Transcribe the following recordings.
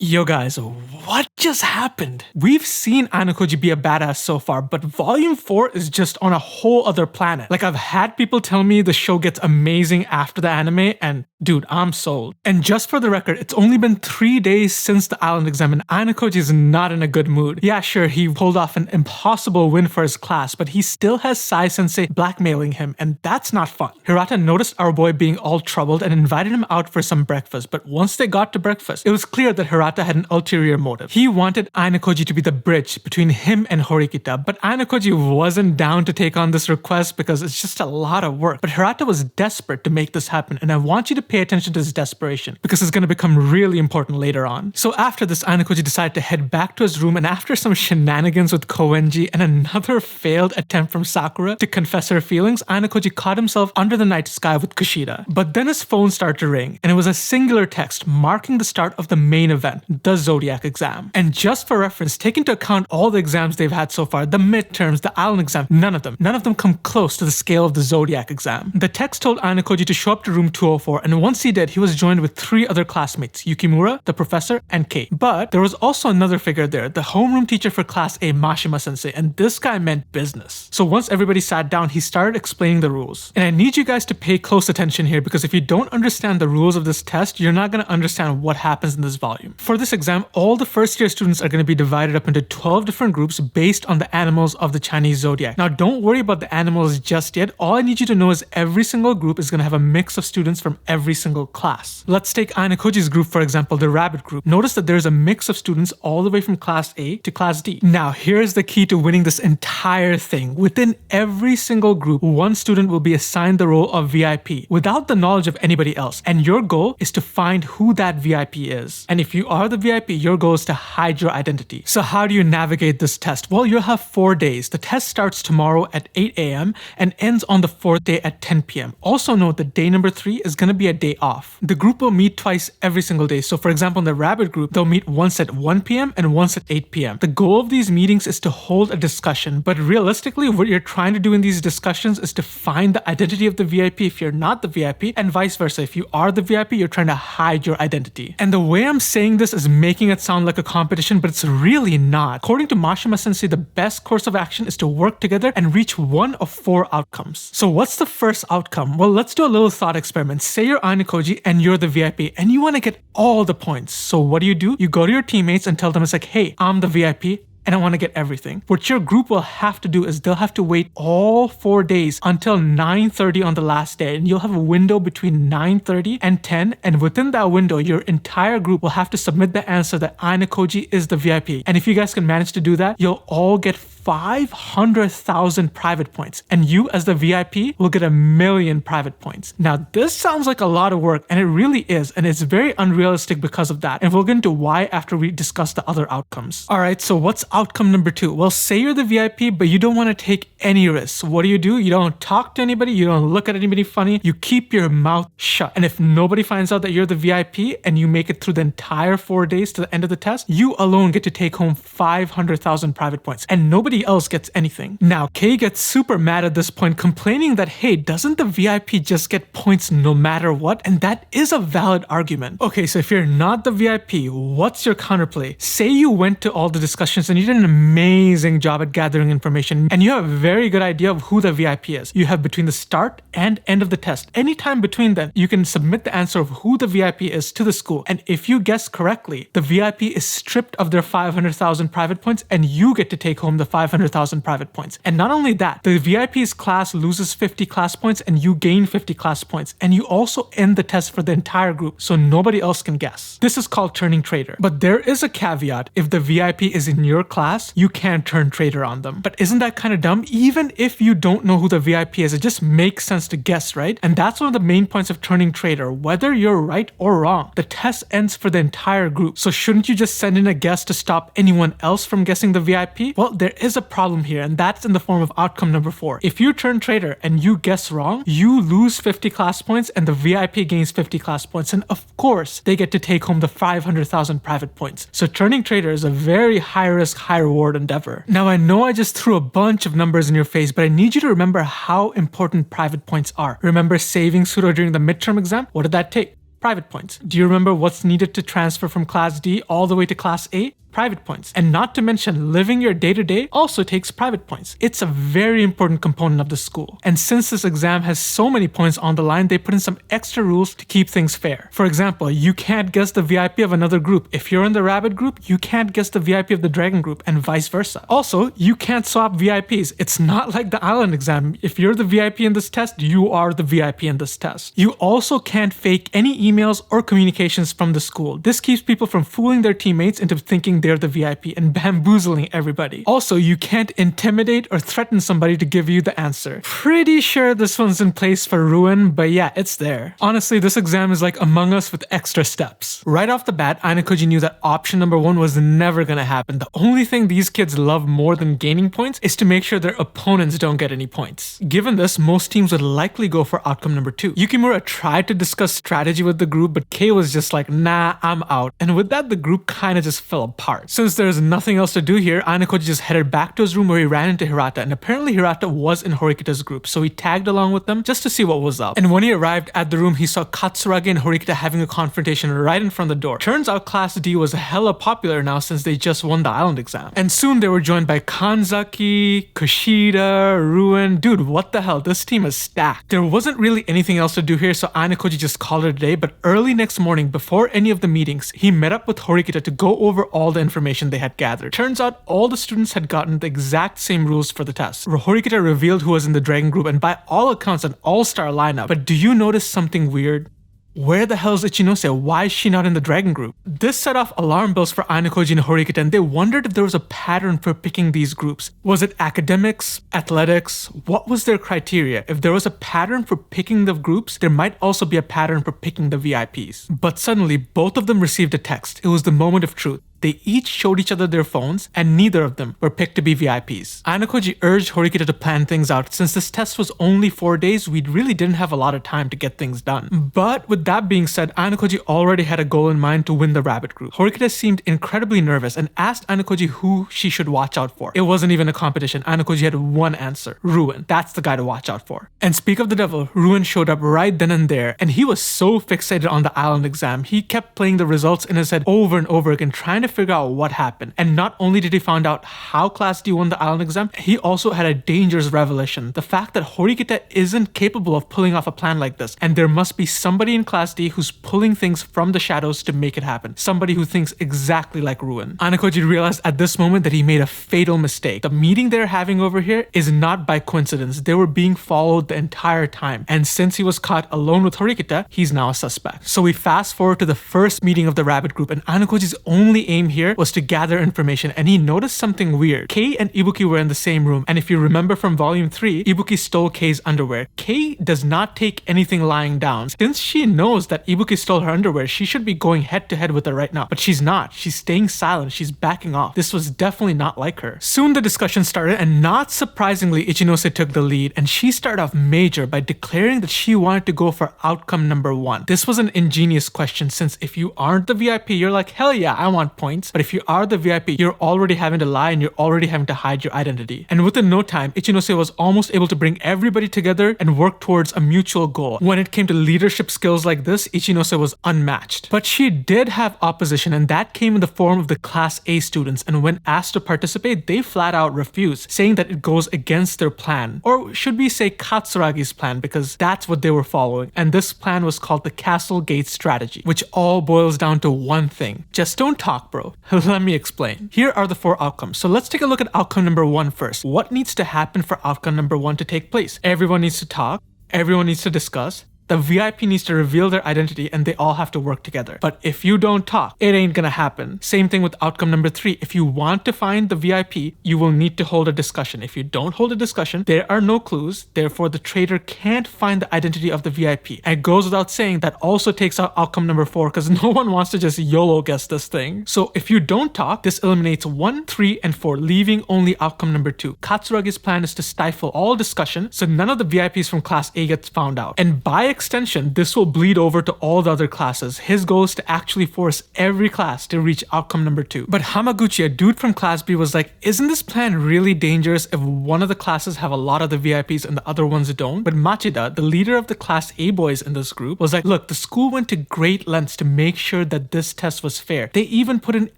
Yo guys, what just happened? We've seen Ayanokoji be a badass so far, but Volume 4 is just on a whole other planet. Like, I've had people tell me the show gets amazing after the anime, and dude, I'm sold. And just for the record, it's only been 3 days since the island exam and Ayanokoji is not in a good mood. Yeah, sure, he pulled off an impossible win for his class, but he still has Sai-sensei blackmailing him, and that's not fun. Hirata noticed our boy being all troubled and invited him out for some breakfast, but once they got to breakfast, it was clear that Hirata had an ulterior motive. He wanted Ayanokoji to be the bridge between him and Horikita, but Ayanokoji wasn't down to take on this request because it's just a lot of work. But Hirata was desperate to make this happen, and I want you to pay attention to his desperation because it's going to become really important later on. So after this, Ayanokoji decided to head back to his room, and after some shenanigans with Koenji and another failed attempt from Sakura to confess her feelings, Ayanokoji caught himself under the night sky with Kushida. But then his phone started to ring, and it was a singular text marking the start of the main event, the Zodiac exam. And just for reference, take into account all the exams they've had so far, the midterms, the island exam, none of them come close to the scale of the Zodiac exam. The text told Ayanokoji to show up to room 204, and once he did, he was joined with 3 other classmates, Yukimura, the professor, and Kate. But there was also another figure there, the homeroom teacher for class A, Mashima sensei, and this guy meant business. So once everybody sat down, he started explaining the rules. And I need you guys to pay close attention here because if you don't understand the rules of this test, you're not going to understand what happens in this volume. For this exam, all the first year students are going to be divided up into 12 different groups based on the animals of the Chinese zodiac. Now don't worry about the animals just yet. All I need you to know is every single group is going to have a mix of students from every single class. Let's take Ayanokoji's group, for example, the rabbit group. Notice that there's a mix of students all the way from class A to class D. Now here's the key to winning this entire thing. Within every single group, one student will be assigned the role of VIP without the knowledge of anybody else. And your goal is to find who that VIP is. And if you are the VIP, your goal is to hide your identity. So how do you navigate this test? Well, you'll have 4 days. The test starts tomorrow at 8 a.m. and ends on the 4th day at 10 p.m. Also note that day number 3 is going to be a day off. The group will meet twice every single day. So for example, in the rabbit group, they'll meet once at 1 p.m. and once at 8 p.m. The goal of these meetings is to hold a discussion, but realistically, what you're trying to do in these discussions is to find the identity of the VIP if you're not the VIP, and vice versa. If you are the VIP, you're trying to hide your identity. And the way I'm saying this is making it sound like a competition, but it's really not. According to Mashima sensei, the best course of action is to work together and reach one of 4 outcomes. So what's the first outcome? Well, let's do a little thought experiment. Say you're Ayanokoji and you're the VIP and you want to get all the points. So what do? You go to your teammates and tell them it's like, hey, I'm the VIP and I want to get everything. What your group will have to do is they'll have to wait all 4 days until 9:30 on the last day, and you'll have a window between 9:30 and 10, and within that window, your entire group will have to submit the answer that Ayanokoji is the VIP. And if you guys can manage to do that, you'll all get 500,000 private points, and you as the VIP will get 1,000,000 private points. Now this sounds like a lot of work, and it really is, and it's very unrealistic because of that, and we'll get into why after we discuss the other outcomes. Alright, so what's outcome number 2? Well, say you're the VIP, but you don't want to take any risks. What do? You don't talk to anybody, you don't look at anybody funny, you keep your mouth shut. And if nobody finds out that you're the VIP and you make it through the entire 4 days to the end of the test, you alone get to take home 500,000 private points, and nobody else gets anything. Now, Kei gets super mad at this point, complaining that, hey, doesn't the VIP just get points no matter what? And that is a valid argument. Okay, so if you're not the VIP, what's your counterplay? Say you went to all the discussions and you did an amazing job at gathering information, and you have a very good idea of who the VIP is. You have between the start and end of the test. Anytime between them, you can submit the answer of who the VIP is to the school. And if you guess correctly, the VIP is stripped of their 500,000 private points and you get to take home the 500,000 private points. And not only that, the VIP's class loses 50 class points and you gain 50 class points. And you also end the test for the entire group so nobody else can guess. This is called turning traitor. But there is a caveat. If the VIP is in your class, you can't turn traitor on them. But isn't that kind of dumb? Even if you don't know who the VIP is, it just makes sense to guess, right? And that's one of the main points of turning traitor. Whether you're right or wrong, the test ends for the entire group. So shouldn't you just send in a guess to stop anyone else from guessing the VIP? Well, there is a problem here, and that's in the form of outcome number 4. If you turn traitor and you guess wrong, you lose 50 class points and the VIP gains 50 class points. And of course, they get to take home the 500,000 private points. So turning traitor is a very high risk, high reward endeavor. Now, I know I just threw a bunch of numbers in your face, but I need you to remember how important private points are. Remember saving pseudo during the midterm exam? What did that take? Private points. Do you remember what's needed to transfer from Class D all the way to Class A? Private points. And not to mention, living your day-to-day also takes private points. It's a very important component of the school. And since this exam has so many points on the line, they put in some extra rules to keep things fair. For example, you can't guess the VIP of another group. If you're in the rabbit group, you can't guess the VIP of the dragon group, and vice versa. Also, you can't swap VIPs. It's not like the island exam. If you're the VIP in this test, you are the VIP in this test. You also can't fake any emails or communications from the school. This keeps people from fooling their teammates into thinking they're the VIP and bamboozling everybody. Also, you can't intimidate or threaten somebody to give you the answer. Pretty sure this one's in place for Ryuen, but yeah, it's there. Honestly, this exam is like Among Us with extra steps. Right off the bat, Ayanokoji knew that option number 1 was never gonna happen. The only thing these kids love more than gaining points is to make sure their opponents don't get any points. Given this, most teams would likely go for outcome number 2. Yukimura tried to discuss strategy with the group, but Kei was just like, nah, I'm out. And with that, the group kinda just fell apart. Since there's nothing else to do here, Ayanokoji just headed back to his room where he ran into Hirata, and apparently Hirata was in Horikita's group, so he tagged along with them just to see what was up. And when he arrived at the room, he saw Katsuragi and Horikita having a confrontation right in front of the door. Turns out Class D was hella popular now since they just won the island exam. And soon they were joined by Kanzaki, Kushida, Ryuen. Dude, what the hell? This team is stacked. There wasn't really anything else to do here, so Ayanokoji just called it a day, but early next morning, before any of the meetings, he met up with Horikita to go over all the information they had gathered. Turns out all the students had gotten the exact same rules for the test. Horikita revealed who was in the dragon group, and by all accounts an all-star lineup. But do you notice something weird? Where the hell is Ichinose? Why is she not in the dragon group? This set off alarm bells for Ayanokoji and Horikita, and they wondered if there was a pattern for picking these groups. Was it academics? Athletics? What was their criteria? If there was a pattern for picking the groups, there might also be a pattern for picking the VIPs. But suddenly, both of them received a text. It was the moment of truth. They each showed each other their phones, and neither of them were picked to be VIPs. Ayanokoji urged Horikita to plan things out. Since this test was only 4 days, we really didn't have a lot of time to get things done. But with that being said, Ayanokoji already had a goal in mind to win the rabbit group. Horikita seemed incredibly nervous and asked Ayanokoji who she should watch out for. It wasn't even a competition. Ayanokoji had one answer: Ryuen. That's the guy to watch out for. And speak of the devil, Ryuen showed up right then and there, and he was so fixated on the island exam. He kept playing the results in his head over and over again, trying to figure out what happened. And not only did he find out how Class D won the island exam, he also had a dangerous revelation: the fact that Horikita isn't capable of pulling off a plan like this, and there must be somebody in Class D who's pulling things from the shadows to make it happen. Somebody who thinks exactly like Ryuen. Ayanokoji realized at this moment that he made a fatal mistake. The meeting they're having over here is not by coincidence. They were being followed the entire time, and since he was caught alone with Horikita, he's now a suspect. So we fast forward to the first meeting of the rabbit group, and Ayanokoji's only aim here was to gather information, and he noticed something weird. Kei and Ibuki were in the same room, and if you remember from volume 3, Ibuki stole Kei's underwear. Kei does not take anything lying down. Since she knows that Ibuki stole her underwear, she should be going head to head with her right now, but she's not. She's staying silent. She's backing off. This was definitely not like her. Soon the discussion started, and not surprisingly, Ichinose took the lead, and she started off major by declaring that she wanted to go for outcome number 1. This was an ingenious question, since if you aren't the VIP, you're like, hell yeah, I want points. But if you are the VIP, you're already having to lie and you're already having to hide your identity. And within no time, Ichinose was almost able to bring everybody together and work towards a mutual goal. When it came to leadership skills like this, Ichinose was unmatched. But she did have opposition, and that came in the form of the Class A students, and when asked to participate, they flat out refused, saying that it goes against their plan. Or should we say Katsuragi's plan, because that's what they were following. And this plan was called the Castle Gate Strategy, which all boils down to one thing: just don't talk, bro. Let me explain. Here are the 4 outcomes. So let's take a look at outcome number 1 first. What needs to happen for outcome number 1 to take place? Everyone needs to talk. Everyone needs to discuss. The VIP needs to reveal their identity, and they all have to work together. But if you don't talk, it ain't gonna happen. Same thing with outcome number 3. If you want to find the VIP, you will need to hold a discussion. If you don't hold a discussion, there are no clues. Therefore, the traitor can't find the identity of the VIP. And it goes without saying that also takes out outcome number 4, because no one wants to just YOLO guess this thing. So if you don't talk, this eliminates 1, 3, and 4, leaving only outcome number 2. Katsuragi's plan is to stifle all discussion, so none of the VIPs from Class A gets found out. And by extension, this will bleed over to all the other classes. His goal is to actually force every class to reach outcome number 2. But Hamaguchi, a dude from class B, was like, isn't this plan really dangerous if one of the classes have a lot of the VIPs and the other ones don't? But Machida, the leader of the class A boys in this group, was like, look, the school went to great lengths to make sure that this test was fair. They even put in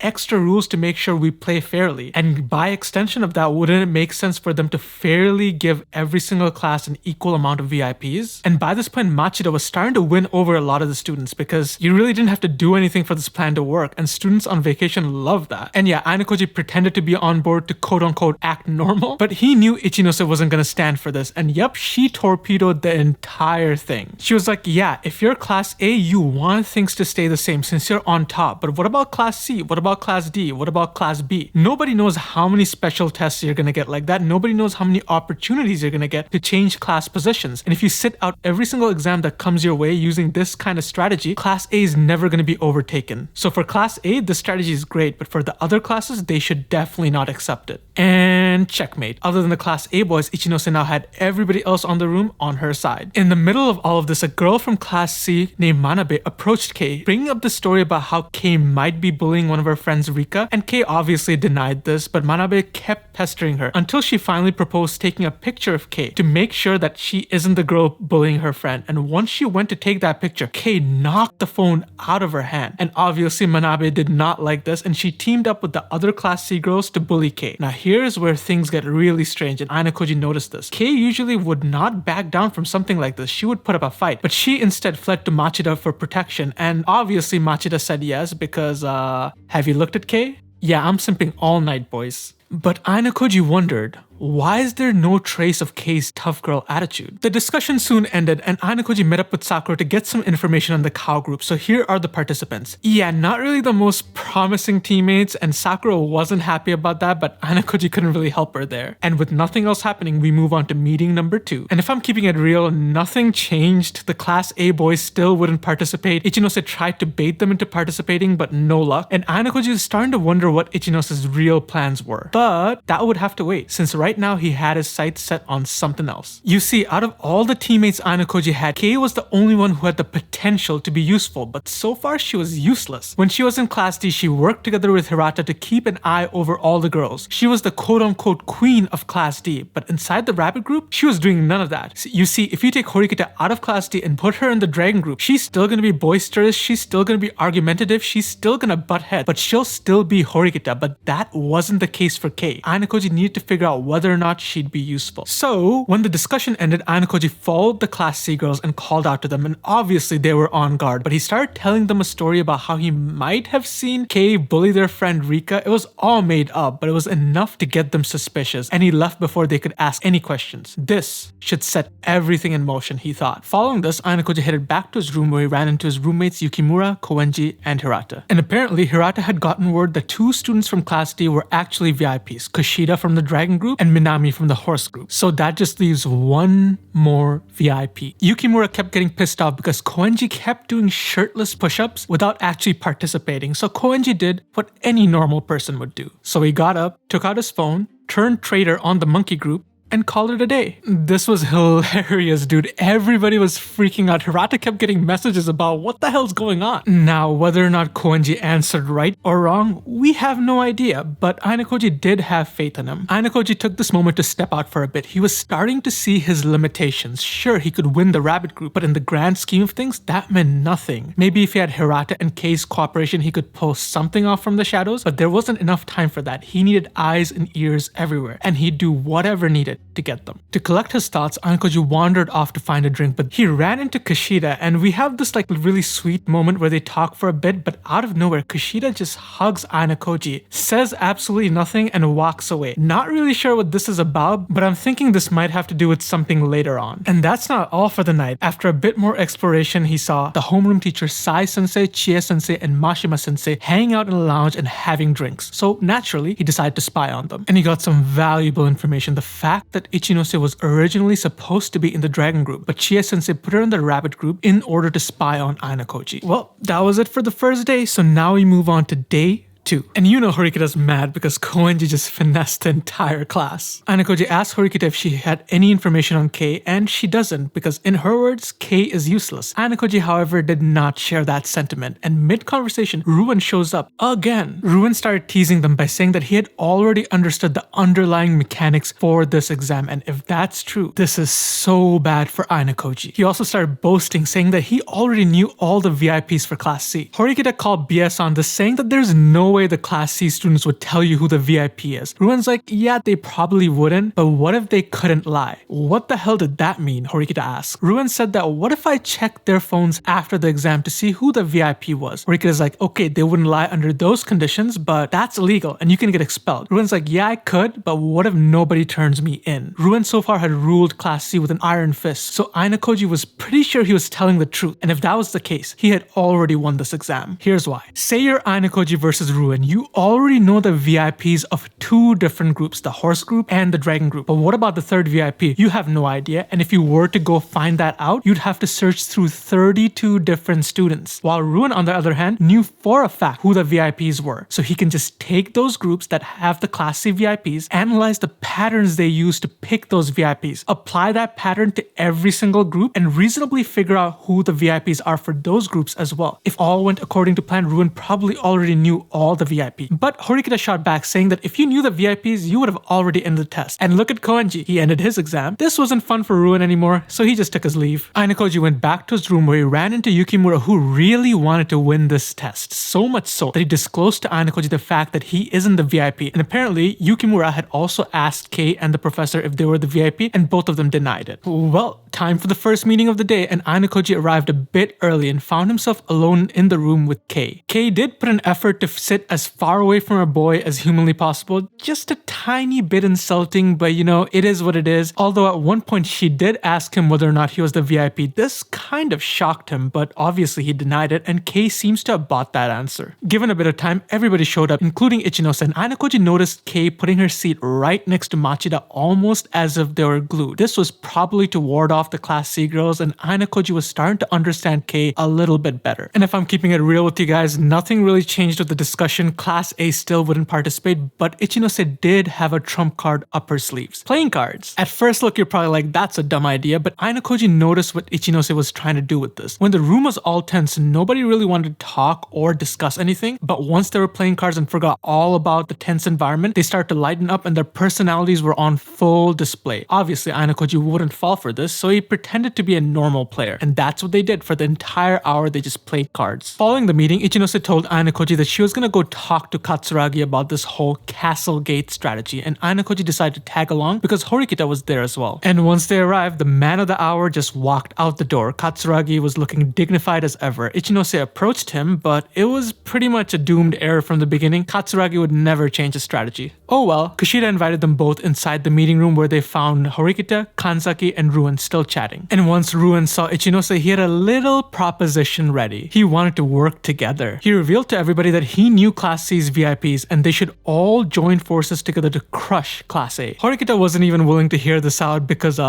extra rules to make sure we play fairly. And by extension of that, wouldn't it make sense for them to fairly give every single class an equal amount of VIPs? And by this point, Machida was starting to win over a lot of the students because you really didn't have to do anything for this plan to work, and students on vacation loved that. And yeah, Ayanokoji pretended to be on board to quote-unquote act normal, but he knew Ichinose wasn't gonna stand for this, and yep, she torpedoed the entire thing. She was like, yeah, if you're class A, you want things to stay the same since you're on top, but what about class C? What about class D? What about class B? Nobody knows how many special tests you're gonna get like that. Nobody knows how many opportunities you're gonna get to change class positions. And if you sit out every single exam that comes your way using this kind of strategy, class A is never gonna be overtaken. So for class A, this strategy is great, but for the other classes, they should definitely not accept it. And checkmate. Other than the class A boys, Ichinose now had everybody else on the room on her side. In the middle of all of this, a girl from class C named Manabe approached Kei, bringing up the story about how Kei might be bullying one of her friends, Rika, and Kei obviously denied this, but Manabe kept pestering her until she finally proposed taking a picture of Kei to make sure that she isn't the girl bullying her friend. And once she went to take that picture, Kei knocked the phone out of her hand. And obviously Manabe did not like this, and she teamed up with the other class C girls to bully Kei. Now here's where things get really strange, and Ayanokoji noticed this. Kei usually would not back down from something like this. She would put up a fight, but she instead fled to Machida for protection, and obviously Machida said yes because, have you looked at Kei? Yeah, I'm simping all night, boys. But Ayanokoji wondered, why is there no trace of Kei's tough girl attitude? The discussion soon ended, and Ayanokoji met up with Sakura to get some information on the cow group, so here are the participants. Yeah, not really the most promising teammates, and Sakura wasn't happy about that, but Ayanokoji couldn't really help her there. And with nothing else happening, we move on to meeting number 2. And if I'm keeping it real, nothing changed. The class A boys still wouldn't participate. Ichinose tried to bait them into participating, but no luck. And Ayanokoji is starting to wonder what Ichinose's real plans were. But that would have to wait, since right now he had his sights set on something else. You see, out of all the teammates Ayanokoji had, Kei was the only one who had the potential to be useful, but so far she was useless. When she was in class D, she worked together with Hirata to keep an eye over all the girls. She was the quote-unquote queen of class D, but inside the rabbit group, she was doing none of that. You see, if you take Horikita out of class D and put her in the dragon group, she's still gonna be boisterous, she's still gonna be argumentative, she's still gonna butt heads, but she'll still be Horikita. But that wasn't the case for Kei. Ayanokoji needed to figure out whether or not she'd be useful. So when the discussion ended, Ayanokoji followed the class C girls and called out to them, and obviously they were on guard, but he started telling them a story about how he might have seen Kei bully their friend Rika. It was all made up, but it was enough to get them suspicious, and he left before they could ask any questions. This should set everything in motion, he thought. Following this, Ayanokoji headed back to his room where he ran into his roommates Yukimura, Koenji, and Hirata. And apparently Hirata had gotten word that 2 students from class D were actually VIPs, Kushida from the dragon group and Minami from the horse group. So that just leaves one more VIP. Yukimura kept getting pissed off because Koenji kept doing shirtless push-ups without actually participating. So Koenji did what any normal person would do. So he got up, took out his phone, turned traitor on the monkey group, and called it a day. This was hilarious, dude. Everybody was freaking out. Hirata kept getting messages about what the hell's going on. Now, whether or not Koenji answered right or wrong, we have no idea, but Ayanokoji did have faith in him. Ayanokoji took this moment to step out for a bit. He was starting to see his limitations. Sure, he could win the rabbit group, but in the grand scheme of things, that meant nothing. Maybe if he had Hirata and Kei's cooperation, he could pull something off from the shadows, but there wasn't enough time for that. He needed eyes and ears everywhere, and he'd do whatever needed to get them. To collect his thoughts, Ayanokoji wandered off to find a drink, but he ran into Kushida, and we have this like really sweet moment where they talk for a bit, but out of nowhere, Kushida just hugs Ayanokoji, says absolutely nothing, and walks away. Not really sure what this is about, but I'm thinking this might have to do with something later on. And that's not all for the night. After a bit more exploration, he saw the homeroom teacher Sai-sensei, Chie-sensei, and Mashima-sensei hanging out in a lounge and having drinks. So naturally, he decided to spy on them. And he got some valuable information. The fact that Ichinose was originally supposed to be in the dragon group, but Chie-sensei put her in the rabbit group in order to spy on Ayanokoji. Well, that was it for the first day, so now we move on to day 2. And you know Horikita's mad because Koenji just finessed the entire class. Ayanokoji asked Horikita if she had any information on Kei, and she doesn't because in her words, Kei is useless. Ayanokoji, however, did not share that sentiment, and mid-conversation, Ryuen shows up again. Ryuen started teasing them by saying that he had already understood the underlying mechanics for this exam, and if that's true, this is so bad for Ayanokoji. He also started boasting, saying that he already knew all the VIPs for Class C. Horikita called BS on this, saying that there's no way the Class C students would tell you who the VIP is. Ryuen's like, yeah, they probably wouldn't, but what if they couldn't lie? What the hell did that mean? Horikita asked. Ryuen said that what if I checked their phones after the exam to see who the VIP was? Horikita's like, okay, they wouldn't lie under those conditions, but that's illegal and you can get expelled. Ryuen's like, yeah, I could, but what if nobody turns me in? Ryuen so far had ruled Class C with an iron fist, so Ayanokoji was pretty sure he was telling the truth, and if that was the case, he had already won this exam. Here's why. Say you're Ayanokoji versus Ryuen, you already know the VIPs of 2 different groups, the horse group and the dragon group, but what about the third VIP? You have no idea, and if you were to go find that out, you'd have to search through 32 different students, while Ryuen on the other hand knew for a fact who the VIPs were, so he can just take those groups that have the Class C VIPs, analyze the patterns they use to pick those VIPs, apply that pattern to every single group, and reasonably figure out who the VIPs are for those groups as well. If all went according to plan, Ryuen probably already knew all the VIP. But Horikita shot back, saying that if you knew the VIPs, you would have already ended the test. And look at Koenji, he ended his exam. This wasn't fun for Ryuen anymore, so he just took his leave. Ayanokoji went back to his room where he ran into Yukimura, who really wanted to win this test, so much so that he disclosed to Ayanokoji the fact that he isn't the VIP, and apparently Yukimura had also asked Kei and the professor if they were the VIP, and both of them denied it. Well, time for the first meeting of the day, and Ayanokoji arrived a bit early and found himself alone in the room with Kei. Kei did put an effort to sit as far away from her boy as humanly possible, just a tiny bit insulting, but you know, it is what it is. Although at one point she did ask him whether or not he was the VIP. This kind of shocked him, but obviously he denied it, and Kei seems to have bought that answer. Given a bit of time, everybody showed up, including Ichinose, and Ayanokoji noticed Kei putting her seat right next to Machida almost as if they were glued. This was probably to ward off the Class C girls, and Ayanokoji was starting to understand Kei a little bit better. And if I'm keeping it real with you guys, nothing really changed with the discussion. Class A still wouldn't participate, but Ichinose did have a trump card up her sleeves. Playing cards. At first look, you're probably like, that's a dumb idea, but Ayanokoji noticed what Ichinose was trying to do with this. When the room was all tense, nobody really wanted to talk or discuss anything, but once they were playing cards and forgot all about the tense environment, they started to lighten up and their personalities were on full display. Obviously, Ayanokoji wouldn't fall for this, so he pretended to be a normal player, and that's what they did for the entire hour. They just played cards. Following the meeting, Ichinose told Ayanokoji that she was gonna go talk to Katsuragi about this whole castle gate strategy, and Ayanokoji decided to tag along because Horikita was there as well. And once they arrived, the man of the hour just walked out the door. Katsuragi was looking dignified as ever. Ichinose approached him, but it was pretty much a doomed error from the beginning. Katsuragi would never change his strategy. Oh well, Kushida invited them both inside the meeting room where they found Horikita, Kanzaki, and Ryuen still chatting. And once Ryuen saw Ichinose, he had a little proposition ready. He wanted to work together. He revealed to everybody that he knew Class C's VIPs and they should all join forces together to crush Class A. Horikita wasn't even willing to hear this out because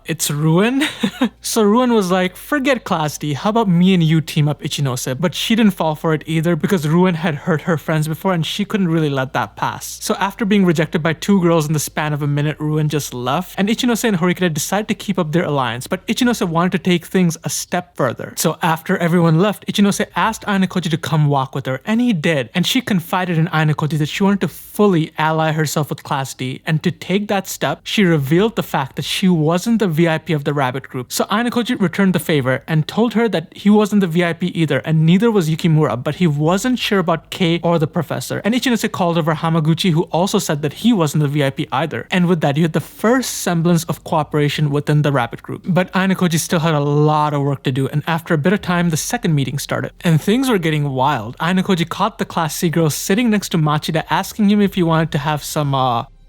it's Ryuen. So Ryuen was like, forget Class D, how about me and you team up Ichinose? But she didn't fall for it either because Ryuen had hurt her friends before and she couldn't really let that pass. So after being rejected by 2 girls in the span of a minute, Ryuen just left, and Ichinose and Horikita decided to keep up their alliance, but Ichinose wanted to take things a step further. So after everyone left, Ichinose asked Ayanokoji to come walk with her, and he did, and she confided in Ayanokoji that she wanted to fully ally herself with Class D, and to take that step, she revealed the fact that she wasn't the VIP of the rabbit group. So Ayanokoji returned the favor and told her that he wasn't the VIP either, and neither was Yukimura, but he wasn't sure about Kei or the professor. And Ichinose called over Hamaguchi, who also said that he wasn't the VIP either. And with that, you had the first semblance of cooperation within the rabbit group. But Ayanokoji still had a lot of work to do, and after a bit of time, the second meeting started. And things were getting wild. Ayanokoji caught the Class C girl sitting next to Machida, asking him if he wanted to have some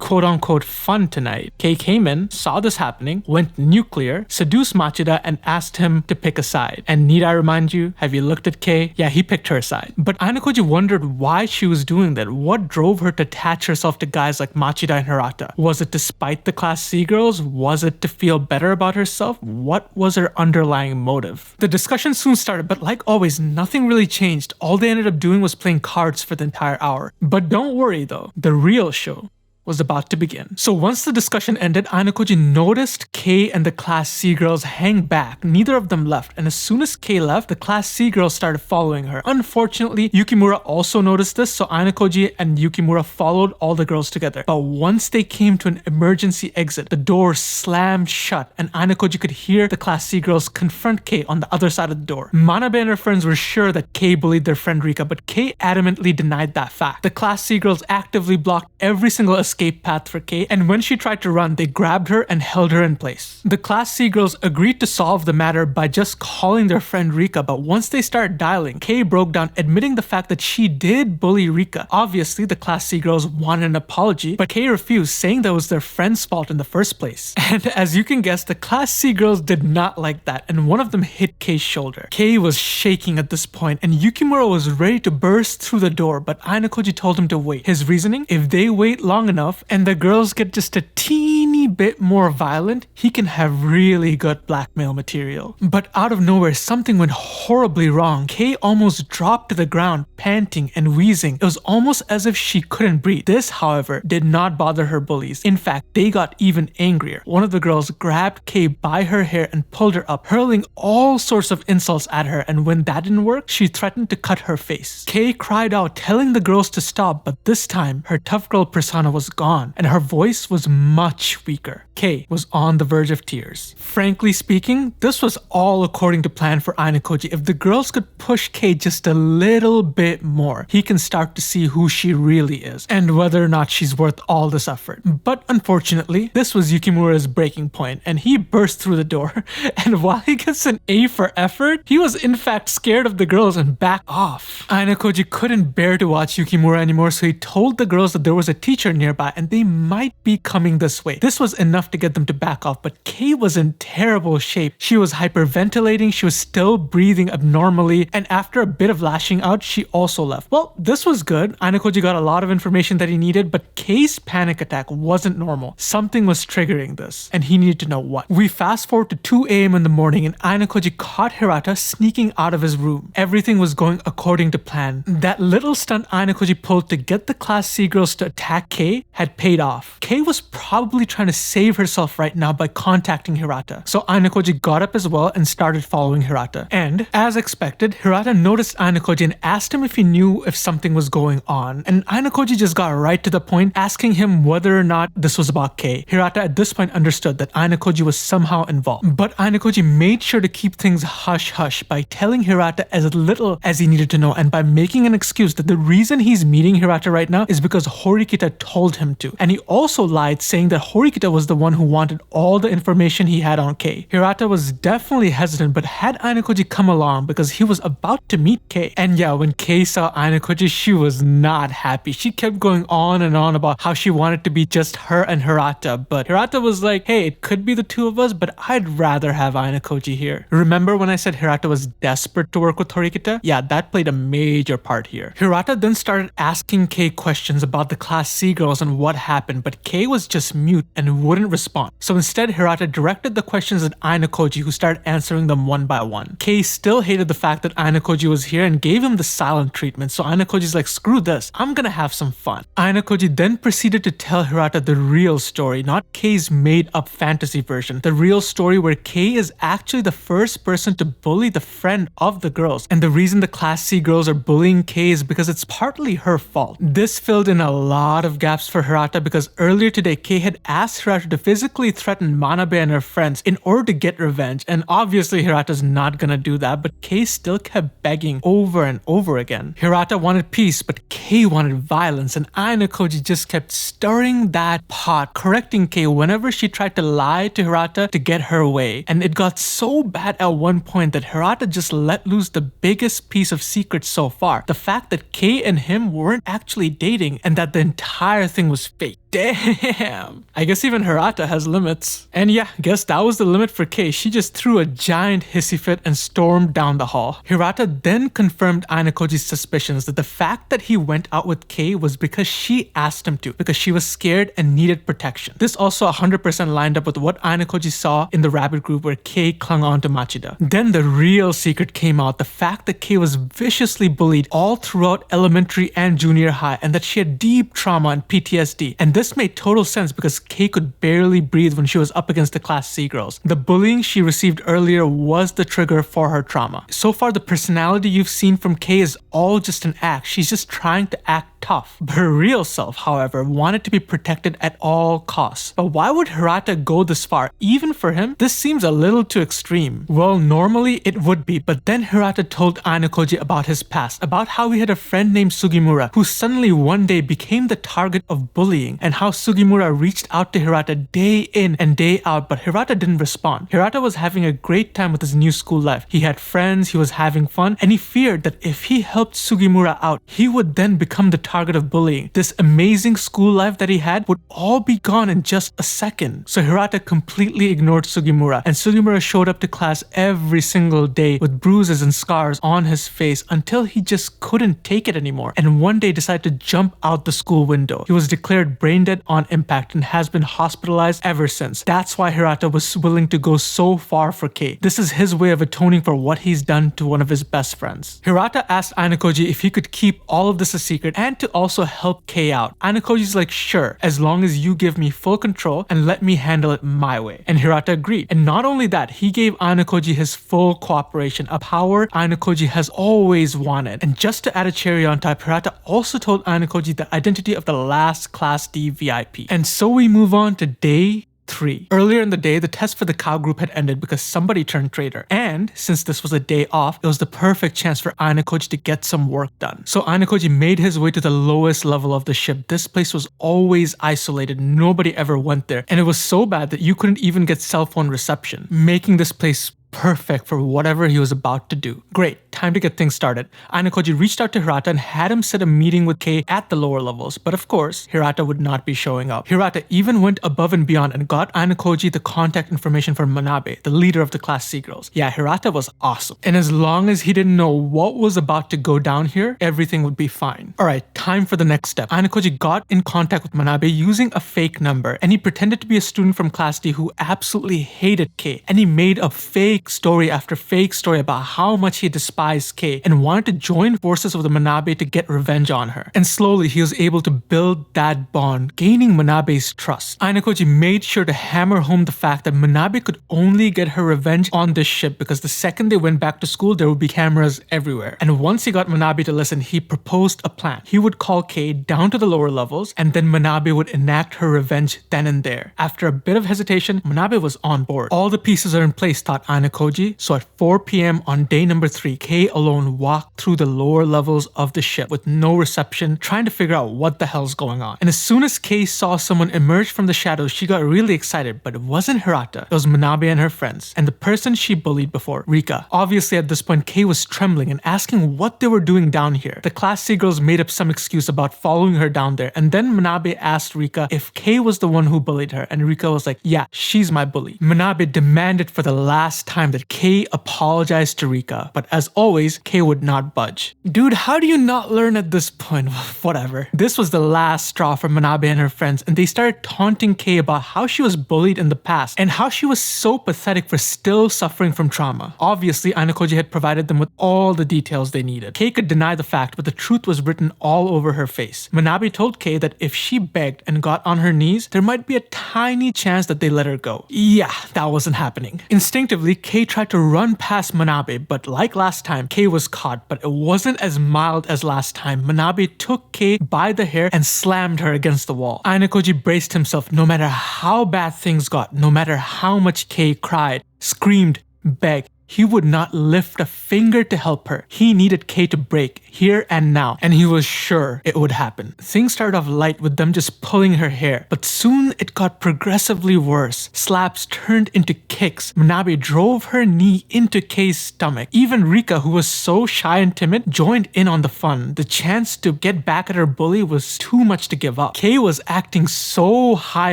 quote-unquote fun tonight. Kei came in, saw this happening, went nuclear, seduced Machida, and asked him to pick a side. And need I remind you, have you looked at Kei? Yeah, he picked her side. But Ayanokoji wondered why she was doing that. What drove her to attach herself to guys like Machida and Hirata? Was it to spite the Class C girls? Was it to feel better about herself? What was her underlying motive? The discussion soon started, but like always, nothing really changed. All they ended up doing was playing cards for the entire hour. But don't worry though, the real show was about to begin. So once the discussion ended, Ayanokoji noticed Kei and the Class C girls hang back. Neither of them left, and as soon as Kei left, the Class C girls started following her. Unfortunately, Yukimura also noticed this, so Ayanokoji and Yukimura followed all the girls together. But once they came to an emergency exit, the door slammed shut, and Ayanokoji could hear the Class C girls confront Kei on the other side of the door. Manabe and her friends were sure that Kei bullied their friend Rika, but Kei adamantly denied that fact. The Class C girls actively blocked every single escape path for Kei, and when she tried to run, they grabbed her and held her in place. The Class C girls agreed to solve the matter by just calling their friend Rika, but once they started dialing, Kei broke down, admitting the fact that she did bully Rika. Obviously, the Class C girls wanted an apology, but Kei refused, saying that was their friend's fault in the first place. And as you can guess, the Class C girls did not like that, and one of them hit Kei's shoulder. Kei was shaking at this point, and Yukimura was ready to burst through the door, but Ayanokoji told him to wait. His reasoning? If they wait long enough, and the girls get just a teeny bit more violent, he can have really good blackmail material. But out of nowhere, something went horribly wrong. Kei almost dropped to the ground, panting and wheezing. It was almost as if she couldn't breathe. This, however, did not bother her bullies. In fact, they got even angrier. One of the girls grabbed Kei by her hair and pulled her up, hurling all sorts of insults at her, and when that didn't work, she threatened to cut her face. Kei cried out, telling the girls to stop, but this time, her tough girl persona was gone, and her voice was much weaker. Kei was on the verge of tears. Frankly speaking, this was all according to plan for Ayanokoji. If the girls could push Kei just a little bit more, he can start to see who she really is, and whether or not she's worth all this effort. But unfortunately, this was Yukimura's breaking point, and he burst through the door, and while he gets an A for effort, he was in fact scared of the girls and backed off. Ayanokoji couldn't bear to watch Yukimura anymore, so he told the girls that there was a teacher nearby and they might be coming this way. This was enough to get them to back off, but Kei was in terrible shape. She was hyperventilating, she was still breathing abnormally, and after a bit of lashing out, she also left. Well, this was good. Ayanokoji got a lot of information that he needed, but Kei's panic attack wasn't normal. Something was triggering this, and he needed to know what. We fast forward to 2 a.m. in the morning, and Ayanokoji caught Hirata sneaking out of his room. Everything was going according to plan. That little stunt Ayanokoji pulled to get the Class C girls to attack Kei had paid off. Kei was probably trying to save herself right now by contacting Hirata. So Ayanokoji got up as well and started following Hirata. And as expected, Hirata noticed Ayanokoji and asked him if he knew if something was going on. And Ayanokoji just got right to the point, asking him whether or not this was about Kei. Hirata at this point understood that Ayanokoji was somehow involved. But Ayanokoji made sure to keep things hush-hush by telling Hirata as little as he needed to know, and by making an excuse that the reason he's meeting Hirata right now is because Horikita told him to. And he also lied, saying that Horikita was the one who wanted all the information he had on Kei. Hirata was definitely hesitant, but had Ayanokoji come along because he was about to meet Kei. And yeah, when Kei saw Ayanokoji, she was not happy. She kept going on and on about how she wanted to be just her and Hirata, but Hirata was like, hey, it could be the two of us, but I'd rather have Ayanokoji here. Remember when I said Hirata was desperate to work with Horikita? Yeah, that played a major part here. Hirata then started asking Kei questions about the Class C girls and what happened, but Kei was just mute and wouldn't respond. So instead, Hirata directed the questions at Ayanokoji, who started answering them one by one. Kei still hated the fact that Ayanokoji was here and gave him the silent treatment, so Ayanokoji's like, screw this, I'm gonna have some fun. Ayanokoji then proceeded to tell Hirata the real story, not Kei's made-up fantasy version. The real story where Kei is actually the first person to bully the friend of the girls, and the reason the Class C girls are bullying Kei is because it's partly her fault. This filled in a lot of gaps for Hirata because earlier today, Kei had asked Hirata to physically threaten Manabe and her friends in order to get revenge, and obviously Hirata's not gonna do that, but Kei still kept begging over and over again. Hirata wanted peace, but Kei wanted violence, and Ayanokoji just kept stirring that pot, correcting Kei whenever she tried to lie to Hirata to get her way. And it got so bad at one point that Hirata just let loose the biggest piece of secret so far. The fact that Kei and him weren't actually dating, and that the entire thing was fake. Damn. I guess even Hirata has limits. And yeah, guess that was the limit for Kei. She just threw a giant hissy fit and stormed down the hall. Hirata then confirmed Ayanokoji's suspicions that the fact that he went out with Kei was because she asked him to, because she was scared and needed protection. This also 100% lined up with what Ayanokoji saw in the rabbit group where Kei clung on to Machida. Then the real secret came out, the fact that Kei was viciously bullied all throughout elementary and junior high, and that she had deep trauma and PTSD. And this made total sense because Kei could barely breathe when she was up against the Class C girls. The bullying she received earlier was the trigger for her trauma. So far, the personality you've seen from Kei is all just an act. She's just trying to act tough. Her real self, however, wanted to be protected at all costs. But why would Hirata go this far? Even for him, this seems a little too extreme. Well, normally it would be, but then Hirata told Ayanokoji about his past, about how he had a friend named Sugimura who suddenly one day became the target of bullying, and how Sugimura reached out to Hirata day in and day out, but Hirata didn't respond. Hirata was having a great time with his new school life. He had friends, he was having fun, and he feared that if he helped Sugimura out, he would then become the target of bullying. This amazing school life that he had would all be gone in just a second. So Hirata completely ignored Sugimura, and Sugimura showed up to class every single day with bruises and scars on his face until he just couldn't take it anymore, and one day decided to jump out the school window. He was declared brain dead on impact and has been hospitalized ever since. That's why Hirata was willing to go so far for Kei. This is his way of atoning for what he's done to one of his best friends. Hirata asked Ayanokoji if he could keep all of this a secret and to also help Kei out. Ayanokoji's like, sure, as long as you give me full control and let me handle it my way. And Hirata agreed. And not only that, he gave Ayanokoji his full cooperation, a power Ayanokoji has always wanted. And just to add a cherry on top, Hirata also told Ayanokoji the identity of the last Class D VIP. And so we move on to day 3. Earlier in the day, the test for the cow group had ended because somebody turned traitor. And since this was a day off, it was the perfect chance for Ayanokoji to get some work done. So Ayanokoji made his way to the lowest level of the ship. This place was always isolated. Nobody ever went there. And it was so bad that you couldn't even get cell phone reception, making this place perfect for whatever he was about to do. Great, time to get things started. Ayanokoji reached out to Hirata and had him set a meeting with Kei at the lower levels, but of course, Hirata would not be showing up. Hirata even went above and beyond and got Ayanokoji the contact information for Manabe, the leader of the Class C girls. Yeah, Hirata was awesome. And as long as he didn't know what was about to go down here, everything would be fine. Alright, time for the next step. Ayanokoji got in contact with Manabe using a fake number, and he pretended to be a student from Class D who absolutely hated Kei, and he made a fake story after fake story about how much he despised Kei and wanted to join forces with the Manabe to get revenge on her. And slowly he was able to build that bond, gaining Manabe's trust. Ayanokoji made sure to hammer home the fact that Manabe could only get her revenge on this ship because the second they went back to school, there would be cameras everywhere. And once he got Manabe to listen, he proposed a plan. He would call Kei down to the lower levels, and then Manabe would enact her revenge then and there. After a bit of hesitation, Manabe was on board. All the pieces are in place, thought Ayanokoji. So at 4 p.m. on day number 3, Kei alone walked through the lower levels of the ship with no reception, trying to figure out what the hell's going on. And as soon as Kei saw someone emerge from the shadows, she got really excited, but it wasn't Hirata. It was Manabe and her friends, and the person she bullied before, Rika. Obviously at this point, Kei was trembling and asking what they were doing down here. The Class C girls made up some excuse about following her down there, and then Manabe asked Rika if Kei was the one who bullied her, and Rika was like, yeah, she's my bully. Manabe demanded for the last time that Kei apologized to Rika, but as always, Kei would not budge. Dude, how do you not learn at this point? Whatever. This was the last straw for Manabe and her friends, and they started taunting Kei about how she was bullied in the past and how she was so pathetic for still suffering from trauma. Obviously, Ayanokoji had provided them with all the details they needed. Kei could deny the fact, but the truth was written all over her face. Manabe told Kei that if she begged and got on her knees, there might be a tiny chance that they let her go. Yeah, that wasn't happening. Instinctively, Kei tried to run past Manabe, but like last time, Kei was caught, but it wasn't as mild as last time. Manabe took Kei by the hair and slammed her against the wall. Ayanokoji braced himself no matter how bad things got, no matter how much Kei cried, screamed, begged. He would not lift a finger to help her. He needed Kei to break here and now, and he was sure it would happen. Things started off light with them just pulling her hair, but soon it got progressively worse. Slaps turned into kicks. Manabe drove her knee into Kei's stomach. Even Rika, who was so shy and timid, joined in on the fun. The chance to get back at her bully was too much to give up. Kei was acting so high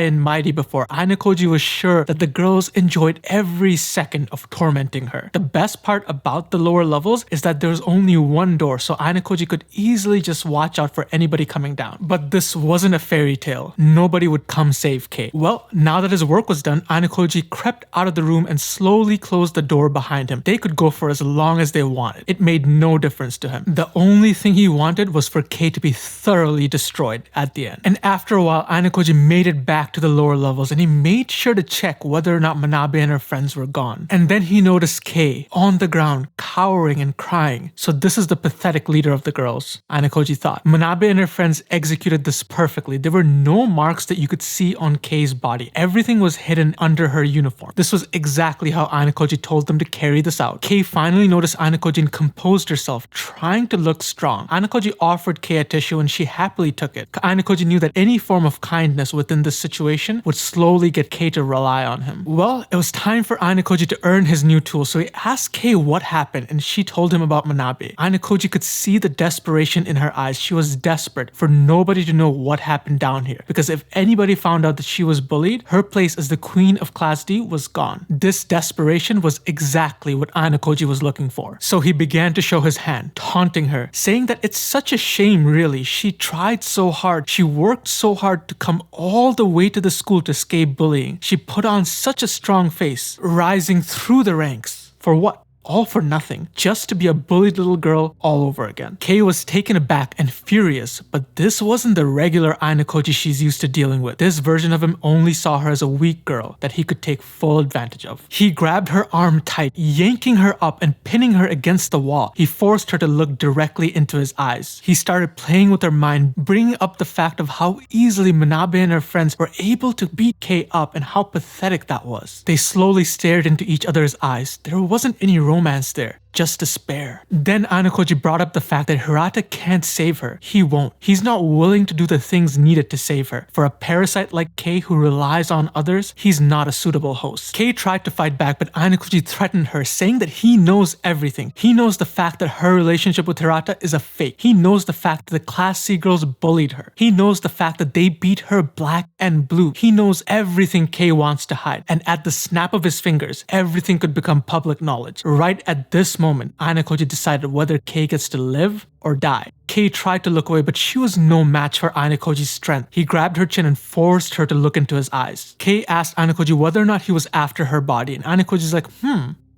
and mighty before. Ayanokoji was sure that the girls enjoyed every second of tormenting her. The best part about the lower levels is that there's only one door, so Ayanokoji could easily just watch out for anybody coming down. But this wasn't a fairy tale. Nobody would come save Kei. Well, now that his work was done, Ayanokoji crept out of the room and slowly closed the door behind him. They could go for as long as they wanted. It made no difference to him. The only thing he wanted was for Kei to be thoroughly destroyed at the end. And after a while, Ayanokoji made it back to the lower levels and he made sure to check whether or not Manabe and her friends were gone. And then he noticed Kei on the ground, cowering and crying. So this is the pathetic leader of the girls, Ayanokoji thought. Manabe and her friends executed this perfectly. There were no marks that you could see on Kei's body. Everything was hidden under her uniform. This was exactly how Ayanokoji told them to carry this out. Kei finally noticed Ayanokoji and composed herself, trying to look strong. Ayanokoji offered Kei a tissue and she happily took it. Ayanokoji knew that any form of kindness within this situation would slowly get Kei to rely on him. Well, it was time for Ayanokoji to earn his new tool, so he asked Kei what happened and she told him about Manabe. Ayanokoji could see the desperation in her eyes. She was desperate for nobody to know what happened down here, because if anybody found out that she was bullied, her place as the queen of Class D was gone. This desperation was exactly what Ayanokoji was looking for. So he began to show his hand, taunting her, saying that it's such a shame really. She tried so hard. She worked so hard to come all the way to the school to escape bullying. She put on such a strong face, rising through the ranks. For what? All for nothing, just to be a bullied little girl all over again. Kei was taken aback and furious, but this wasn't the regular Ayanokoji she's used to dealing with. This version of him only saw her as a weak girl that he could take full advantage of. He grabbed her arm tight, yanking her up and pinning her against the wall. He forced her to look directly into his eyes. He started playing with her mind, bringing up the fact of how easily Manabe and her friends were able to beat Kei up and how pathetic that was. They slowly stared into each other's eyes. There wasn't any romance there, just despair. Then Ayanokoji brought up the fact that Hirata can't save her. He won't. He's not willing to do the things needed to save her. For a parasite like Kei who relies on others, he's not a suitable host. Kei tried to fight back, but Ayanokoji threatened her, saying that he knows everything. He knows the fact that her relationship with Hirata is a fake. He knows the fact that the Class C girls bullied her. He knows the fact that they beat her black and blue. He knows everything Kei wants to hide. And at the snap of his fingers, everything could become public knowledge. Right at this moment, Ayanokoji decided whether Kei gets to live or die. Kei tried to look away, but she was no match for Ayanokoji's strength. He grabbed her chin and forced her to look into his eyes. Kei asked Ayanokoji whether or not he was after her body, and Ayanokoji's like,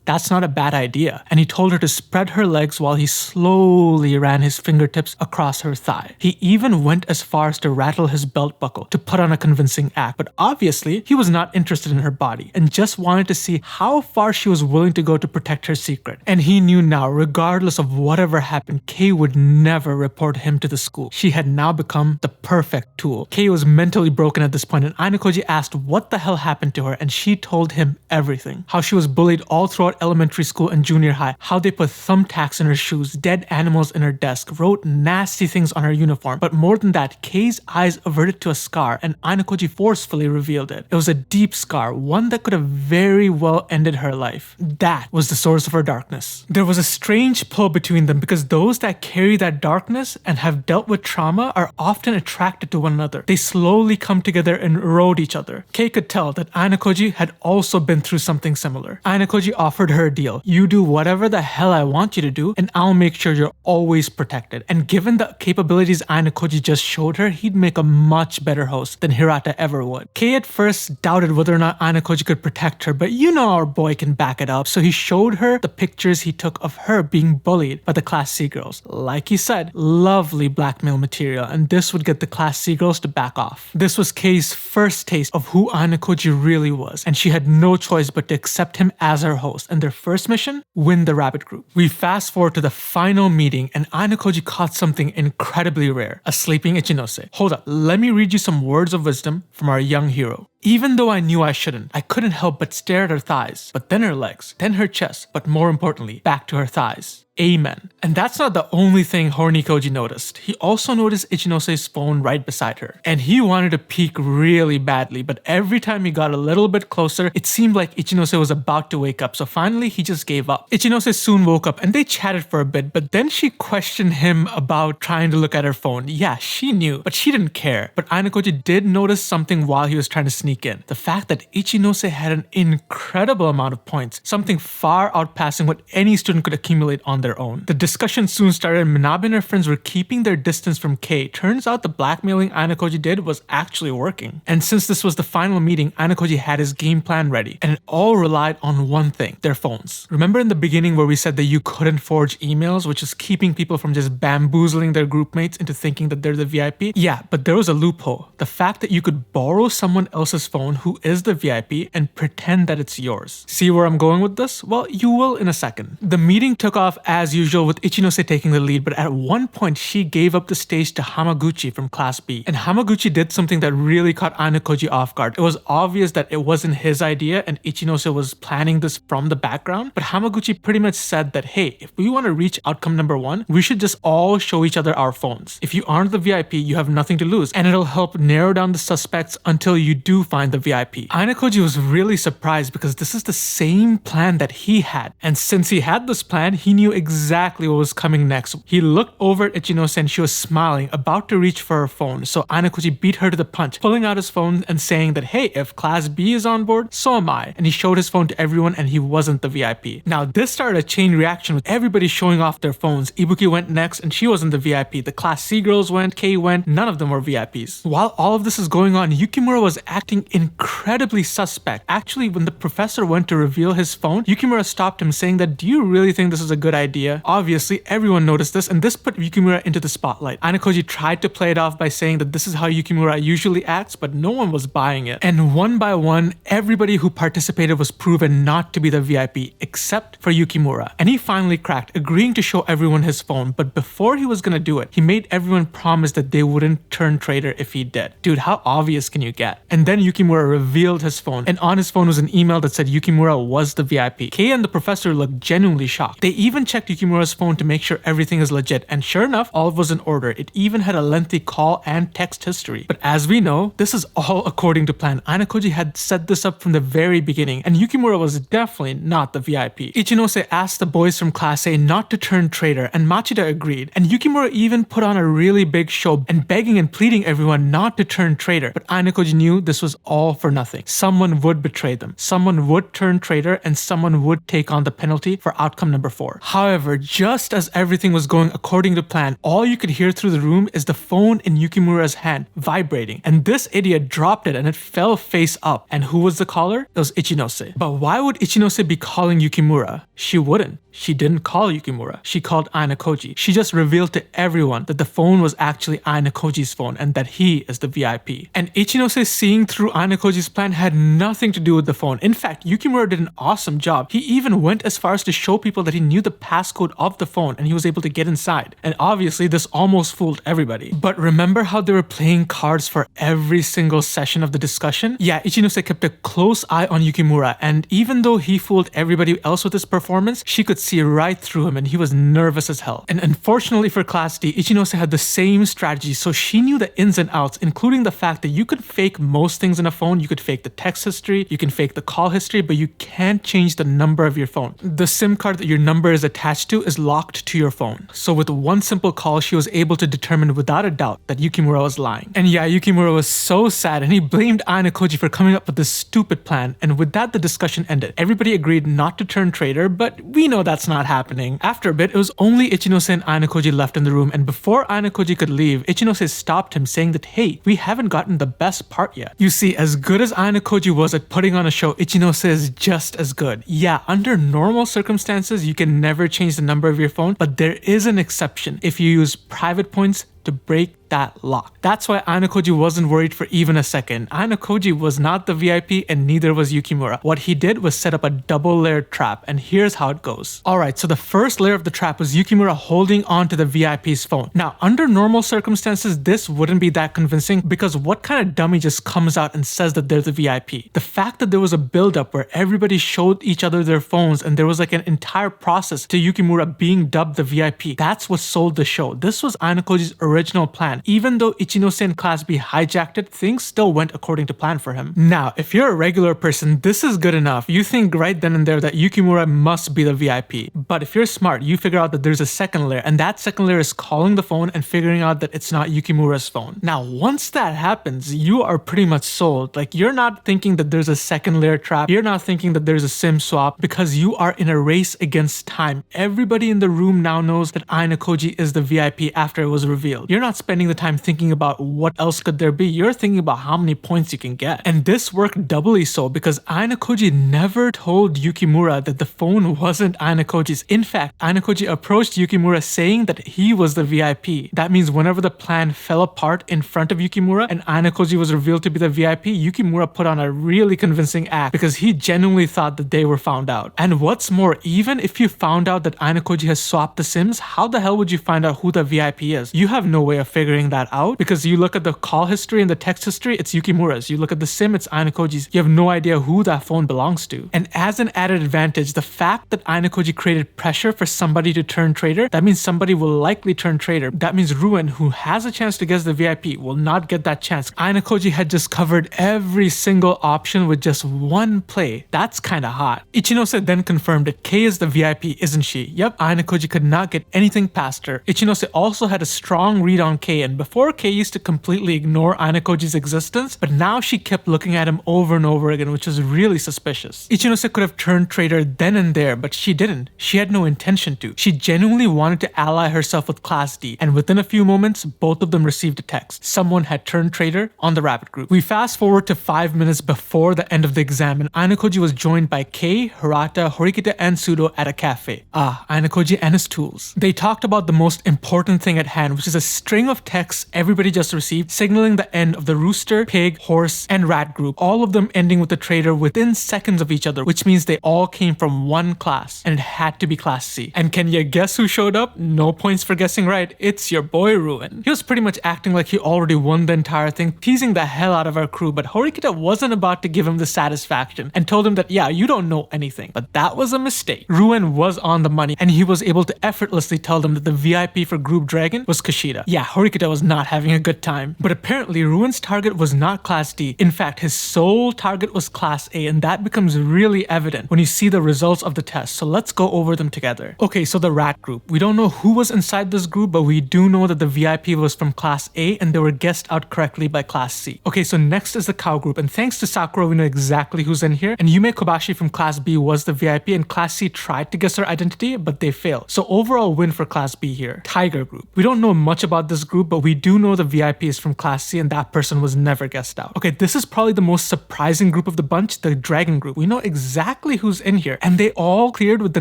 that's not a bad idea. And he told her to spread her legs while he slowly ran his fingertips across her thigh. He even went as far as to rattle his belt buckle to put on a convincing act, but obviously he was not interested in her body and just wanted to see how far she was willing to go to protect her secret. And he knew now, regardless of whatever happened, Kei would never report him to the school. She had now become the perfect tool. Kei was mentally broken at this point, and Ayanokoji asked what the hell happened to her, and she told him everything. How she was bullied all throughout elementary school and junior high, how they put thumbtacks in her shoes, dead animals in her desk, wrote nasty things on her uniform. But more than that, Kei's eyes averted to a scar, and Ayanokoji forcefully revealed it. It was a deep scar, one that could have very well ended her life. That was the source of her darkness. There was a strange pull between them, because those that carry that darkness and have dealt with trauma are often attracted to one another. They slowly come together and erode each other. Kei could tell that Ayanokoji had also been through something similar. Ayanokoji offered her a deal. You do whatever the hell I want you to do, and I'll make sure you're always protected. And given the capabilities Ayanokoji just showed her, he'd make a much better host than Hirata ever would. Kei at first doubted whether or not Ayanokoji could protect her, but you know our boy can back it up, so he showed her the pictures he took of her being bullied by the Class C girls. Like he said, lovely blackmail material, and this would get the Class C girls to back off. This was Kei's first taste of who Ayanokoji really was, and she had no choice but to accept him as her host, and their first mission? Win the rabbit group. We fast forward to the final meeting, and Ayanokoji caught something incredibly rare, a sleeping Ichinose. Hold up, let me read you some words of wisdom from our young hero. Even though I knew I shouldn't, I couldn't help but stare at her thighs, but then her legs, then her chest, but more importantly, back to her thighs. Amen. And that's not the only thing Horikoji noticed. He also noticed Ichinose's phone right beside her. And he wanted to peek really badly, but every time he got a little bit closer, it seemed like Ichinose was about to wake up, so finally he just gave up. Ichinose soon woke up and they chatted for a bit, but then she questioned him about trying to look at her phone. Yeah, she knew, but she didn't care. But Ayanokoji did notice something while he was trying to sneak in. The fact that Ichinose had an incredible amount of points, something far outpassing what any student could accumulate on their own. The discussion soon started and Manabe and her friends were keeping their distance from Kei. Turns out the blackmailing Ayanokoji did was actually working. And since this was the final meeting, Ayanokoji had his game plan ready. And it all relied on one thing, their phones. Remember in the beginning where we said that you couldn't forge emails, which is keeping people from just bamboozling their group mates into thinking that they're the VIP? Yeah, but there was a loophole. The fact that you could borrow someone else's phone who is the VIP and pretend that it's yours. See where I'm going with this? Well, you will in a second. The meeting took off as usual with Ichinose taking the lead, but at one point she gave up the stage to Hamaguchi from Class B. And Hamaguchi did something that really caught Ayanokoji off guard. It was obvious that it wasn't his idea and Ichinose was planning this from the background, but Hamaguchi pretty much said that, hey, if we want to reach outcome number 1, we should just all show each other our phones. If you aren't the VIP, you have nothing to lose, and it'll help narrow down the suspects until you do find the VIP. Ayanokoji was really surprised because this is the same plan that he had, and since he had this plan, he knew exactly what was coming next. He looked over at Ichinose and she was smiling, about to reach for her phone, so Ayanokoji beat her to the punch, pulling out his phone and saying that, hey, if Class B is on board, so am I. And he showed his phone to everyone and he wasn't the VIP. Now this started a chain reaction with everybody showing off their phones. Ibuki went next and she wasn't the VIP. The Class C girls went, Kei went, none of them were VIPs. While all of this is going on, Yukimura was acting incredibly suspect. Actually, when the professor went to reveal his phone, Yukimura stopped him saying that, do you really think this is a good idea? Obviously, everyone noticed this and this put Yukimura into the spotlight. Ayanokoji tried to play it off by saying that this is how Yukimura usually acts, but no one was buying it. And one by one, everybody who participated was proven not to be the VIP, except for Yukimura. And he finally cracked, agreeing to show everyone his phone, but before he was gonna do it, he made everyone promise that they wouldn't turn traitor if he did. Dude, how obvious can you get? And then Yukimura revealed his phone, and on his phone was an email that said Yukimura was the VIP. Kei and the professor looked genuinely shocked. They even checked Yukimura's phone to make sure everything is legit, and sure enough, all was in order. It even had a lengthy call and text history. But as we know, this is all according to plan. Ayanokoji had set this up from the very beginning, and Yukimura was definitely not the VIP. Ichinose asked the boys from Class A not to turn traitor, and Machida agreed, and Yukimura even put on a really big show and begging and pleading everyone not to turn traitor. But Ayanokoji knew this was all for nothing. Someone would betray them. Someone would turn traitor, and someone would take on the penalty for outcome number 4. However, just as everything was going according to plan, all you could hear through the room is the phone in Yukimura's hand vibrating, and this idiot dropped it and it fell face up. And who was the caller? It was Ichinose. But why would Ichinose be calling Yukimura? She wouldn't. She didn't call Yukimura. She called Ayanokoji. She just revealed to everyone that the phone was actually Ayanokoji's phone and that he is the VIP. And Ichinose seeing through Ayanokoji's plan had nothing to do with the phone. In fact, Yukimura did an awesome job. He even went as far as to show people that he knew the passcode of the phone and he was able to get inside. And obviously this almost fooled everybody. But remember how they were playing cards for every single session of the discussion? Yeah, Ichinose kept a close eye on Yukimura, and even though he fooled everybody else with his performance, she could see right through him and he was nervous as hell. And unfortunately for Class D, Ichinose had the same strategy, so she knew the ins and outs, including the fact that you could fake most things in a phone. You could fake the text history, you can fake the call history, but you can't change the number of your phone. The SIM card that your number is attached to is locked to your phone. So with one simple call, she was able to determine without a doubt that Yukimura was lying. And yeah, Yukimura was so sad and he blamed Ayanokoji for coming up with this stupid plan, and with that the discussion ended. Everybody agreed not to turn traitor, but we know that's not happening. After a bit, it was only Ichinose and Ayanokoji left in the room, and before Ayanokoji could leave, Ichinose stopped him saying that, hey, we haven't gotten the best part yet. You see, as good as Ayanokoji was at putting on a show, Ichinose is just as good. Yeah, under normal circumstances, you can never change the number of your phone, but there is an exception. If you use private points, to break that lock. That's why Ayanokoji wasn't worried for even a second. Ayanokoji was not the VIP and neither was Yukimura. What he did was set up a double layered trap, and here's how it goes. Alright, so the first layer of the trap was Yukimura holding on to the VIP's phone. Now, under normal circumstances, this wouldn't be that convincing because what kind of dummy just comes out and says that they're the VIP? The fact that there was a build-up where everybody showed each other their phones and there was like an entire process to Yukimura being dubbed the VIP, that's what sold the show. This was Ayanokoji's original plan. Even though Ichinose and Class B hijacked it, things still went according to plan for him. Now, if you're a regular person, this is good enough. You think right then and there that Yukimura must be the VIP. But if you're smart, you figure out that there's a second layer, and that second layer is calling the phone and figuring out that it's not Yukimura's phone. Now, once that happens, you are pretty much sold. Like, you're not thinking that there's a second layer trap. You're not thinking that there's a SIM swap because you are in a race against time. Everybody in the room now knows that Ayanokoji is the VIP after it was revealed. You're not spending the time thinking about what else could there be. You're thinking about how many points you can get. And this worked doubly so because Ayanokoji never told Yukimura that the phone wasn't Ayanokoji's. In fact, Ayanokoji approached Yukimura saying that he was the VIP. That means whenever the plan fell apart in front of Yukimura and Ayanokoji was revealed to be the VIP, Yukimura put on a really convincing act because he genuinely thought that they were found out. And what's more, even if you found out that Ayanokoji has swapped the SIMs, how the hell would you find out who the VIP is? You have no way of figuring that out because you look at the call history and the text history, it's Yukimura's. You look at the SIM, it's Ayanokoji's. You have no idea who that phone belongs to. And as an added advantage, the fact that Ayanokoji created pressure for somebody to turn traitor, that means somebody will likely turn traitor. That means Ryuen, who has a chance to guess the VIP, will not get that chance. Ayanokoji had just covered every single option with just one play. That's kinda hot. Ichinose then confirmed that Kei is the VIP, isn't she? Yep, Ayanokoji could not get anything past her. Ichinose also had a strong read on Kei, and before Kei used to completely ignore Ayanokoji's existence, but now she kept looking at him over and over again, which was really suspicious. Ichinose could have turned traitor then and there, but she didn't. She had no intention to. She genuinely wanted to ally herself with Class D, and within a few moments, both of them received a text. Someone had turned traitor on the Rabbit group. We fast forward to 5 minutes before the end of the exam, and Ayanokoji was joined by Kei, Hirata, Horikita, and Sudo at a cafe. Ayanokoji and his tools. They talked about the most important thing at hand, which is a string of texts everybody just received, signaling the end of the rooster, pig, horse, and rat group, all of them ending with the traitor within seconds of each other, which means they all came from one class, and it had to be Class C. And can you guess who showed up? No points for guessing right, it's your boy Ryuen. He was pretty much acting like he already won the entire thing, teasing the hell out of our crew, but Horikita wasn't about to give him the satisfaction and told him that, yeah, you don't know anything. But that was a mistake. Ryuen was on the money, and he was able to effortlessly tell them that the VIP for Group Dragon was Kushida. Yeah, Horikita was not having a good time. But apparently, Ryuen's target was not Class D. In fact, his sole target was Class A, and that becomes really evident when you see the results of the test. So let's go over them together. Okay, so the rat group. We don't know who was inside this group, but we do know that the VIP was from Class A, and they were guessed out correctly by Class C. Okay, so next is the cow group, and thanks to Sakura, we know exactly who's in here. And Yume Kobashi from Class B was the VIP, and Class C tried to guess her identity, but they failed. So overall win for Class B here. Tiger group. We don't know much about this group, but we do know the VIP is from Class C, and that person was never guessed out. Okay, this is probably the most surprising group of the bunch, the Dragon group. We know exactly who's in here, and they all cleared with the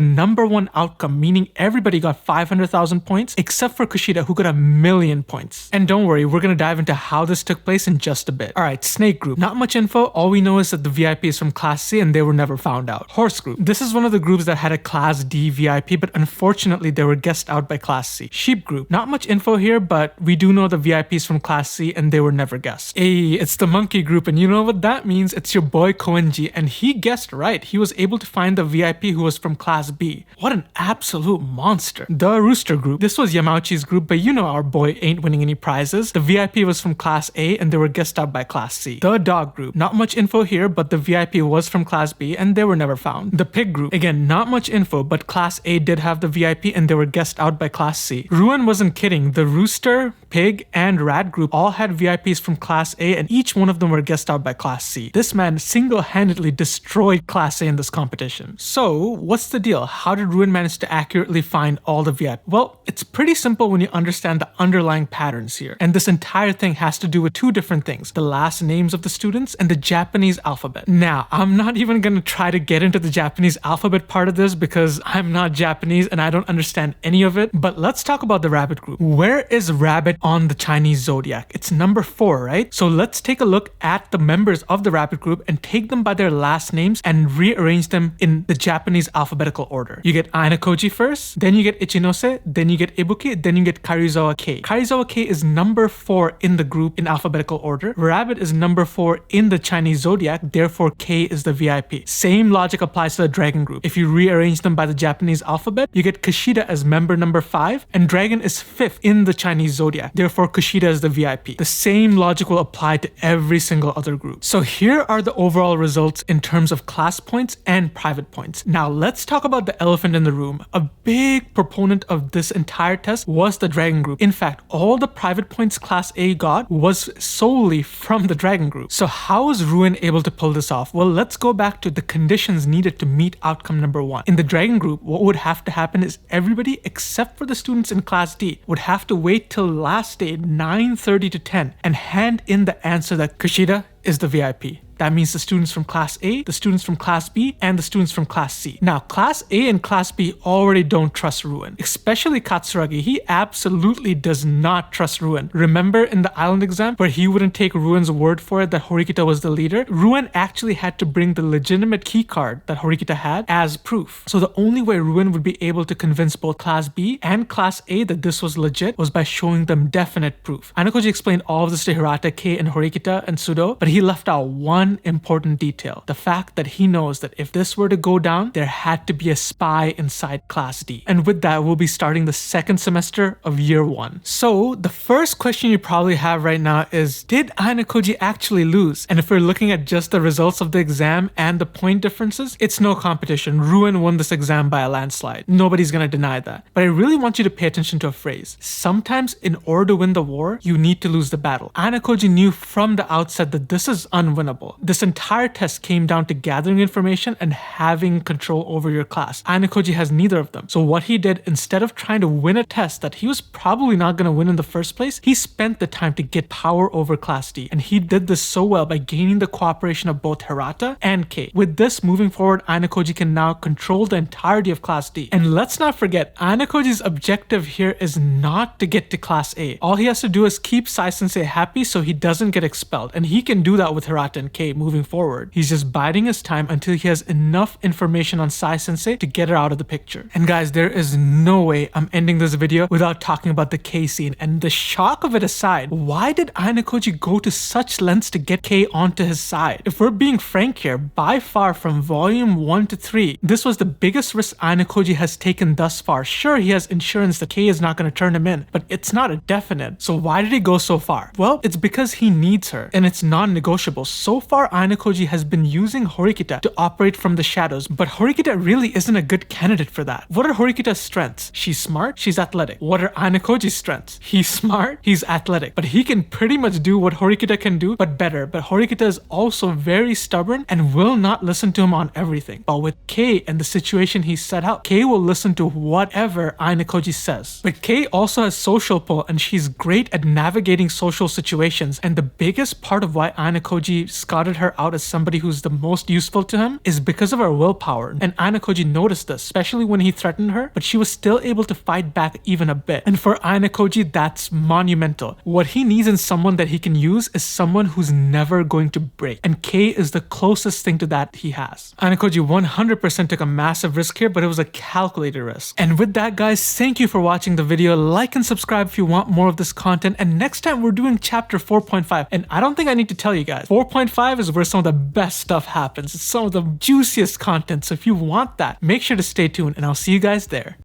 #1 outcome, meaning everybody got 500,000 points, except for Kushida, who got 1,000,000 points. And don't worry, we're gonna dive into how this took place in just a bit. Alright, Snake group. Not much info, all we know is that the VIP is from Class C and they were never found out. Horse group. This is one of the groups that had a Class D VIP, but unfortunately they were guessed out by Class C. Sheep group. Not much info here, but we do know the VIPs from Class C and they were never guessed. Hey, it's the Monkey group, and you know what that means? It's your boy Koenji, and he guessed right. He was able to find the VIP who was from Class B. What an absolute monster. The Rooster group. This was Yamauchi's group, but you know our boy ain't winning any prizes. The VIP was from Class A and they were guessed out by Class C. The Dog group. Not much info here, but the VIP was from Class B and they were never found. The Pig group. Again, not much info, but Class A did have the VIP and they were guessed out by Class C. Ryuen wasn't kidding. The Rooster, Pig, and Rat group all had VIPs from Class A, and each one of them were guessed out by Class C. This man single-handedly destroyed Class A in this competition. So, what's the deal? How did Ryuen manage to accurately find all the VIPs? Well, it's pretty simple when you understand the underlying patterns here. And this entire thing has to do with two different things: the last names of the students and the Japanese alphabet. Now, I'm not even gonna try to get into the Japanese alphabet part of this because I'm not Japanese and I don't understand any of it, but let's talk about the Rabbit group. Where is Rabbit on the Chinese zodiac? It's number 4, right? So let's take a look at the members of the Rabbit group and take them by their last names and rearrange them in the Japanese alphabetical order. You get Ayanokoji first, then you get Ichinose, then you get Ibuki, then you get Karuizawa K. Karuizawa K is number 4 in the group in alphabetical order. Rabbit is number 4 in the Chinese zodiac, therefore K is the VIP. Same logic applies to the Dragon group. If you rearrange them by the Japanese alphabet, you get Kushida as member number 5, and Dragon is 5th in the Chinese zodiac, therefore Kushida is the VIP. The same logic will apply to every single other group. So here are the overall results in terms of class points and private points. Now let's talk about the elephant in the room. A big proponent of this entire test was the Dragon group. In fact, all the private points class A got was solely from the Dragon group. So how was Ryuen able to pull this off? Well, let's go back to the conditions needed to meet outcome number 1. In the Dragon group, what would have to happen is everybody except for the students in class D would have to wait till last day 9:30 to 10 and hand in the answer that Kushida is the VIP. That means the students from class A, the students from class B, and the students from class C. Now, class A and class B already don't trust Ryuen, especially Katsuragi. He absolutely does not trust Ryuen. Remember in the island exam where he wouldn't take Ryuen's word for it that Horikita was the leader? Ryuen actually had to bring the legitimate key card that Horikita had as proof. So the only way Ryuen would be able to convince both class B and class A that this was legit was by showing them definite proof. Ayanokoji explained all of this to Hirata, Kei, and Horikita and Sudo, but he left out one important detail. The fact that he knows that if this were to go down, there had to be a spy inside class D. And with that, we'll be starting the second semester of year 1. So the first question you probably have right now is, did Ayanokoji actually lose? And if we're looking at just the results of the exam and the point differences, it's no competition. Ryuen won this exam by a landslide. Nobody's gonna deny that. But I really want you to pay attention to a phrase. Sometimes in order to win the war, you need to lose the battle. Ayanokoji knew from the outset that this is unwinnable. This entire test came down to gathering information and having control over your class. Ayanokoji has neither of them. So what he did, instead of trying to win a test that he was probably not going to win in the first place, he spent the time to get power over class D. And he did this so well by gaining the cooperation of both Hirata and Kei. With this, moving forward, Ayanokoji can now control the entirety of class D. And let's not forget, Ayanokoji's objective here is not to get to class A. All he has to do is keep Sai Sensei happy so he doesn't get expelled. And he can do that with Hirata and Kei moving forward. He's just biding his time until he has enough information on Sai Sensei to get her out of the picture. And guys, there is no way I'm ending this video without talking about the Kei scene. And the shock of it aside, why did Ayanokoji go to such lengths to get Kei onto his side? If we're being frank here, by far from volume 1 to 3, this was the biggest risk Ayanokoji has taken thus far. Sure, he has insurance that Kei is not going to turn him in, but it's not a definite. So why did he go so far? Well, it's because he needs her, and it's non-negotiable. So far, Ayanokoji has been using Horikita to operate from the shadows, but Horikita really isn't a good candidate for that. What are Horikita's strengths? She's smart, she's athletic. What are Ayanokoji's strengths? He's smart, he's athletic, but he can pretty much do what Horikita can do, but better. But Horikita is also very stubborn and will not listen to him on everything. But with Kei and the situation he set out, Kei will listen to whatever Ayanokoji says. But Kei also has social pull, and she's great at navigating social situations. And the biggest part of why Ayanokoji scouted her out as somebody who's the most useful to him is because of her willpower. And Ayanokoji noticed this, especially when he threatened her, but she was still able to fight back even a bit. And for Ayanokoji, that's monumental. What he needs in someone that he can use is someone who's never going to break. And Kei is the closest thing to that he has. Ayanokoji 100% took a massive risk here, but it was a calculated risk. And with that, guys, thank you for watching the video. Like and subscribe if you want more of this content. And next time we're doing chapter 4.5. And I don't think I need to tell you guys, 4.5 is where some of the best stuff happens. It's some of the juiciest content. So if you want that, make sure to stay tuned, and I'll see you guys there.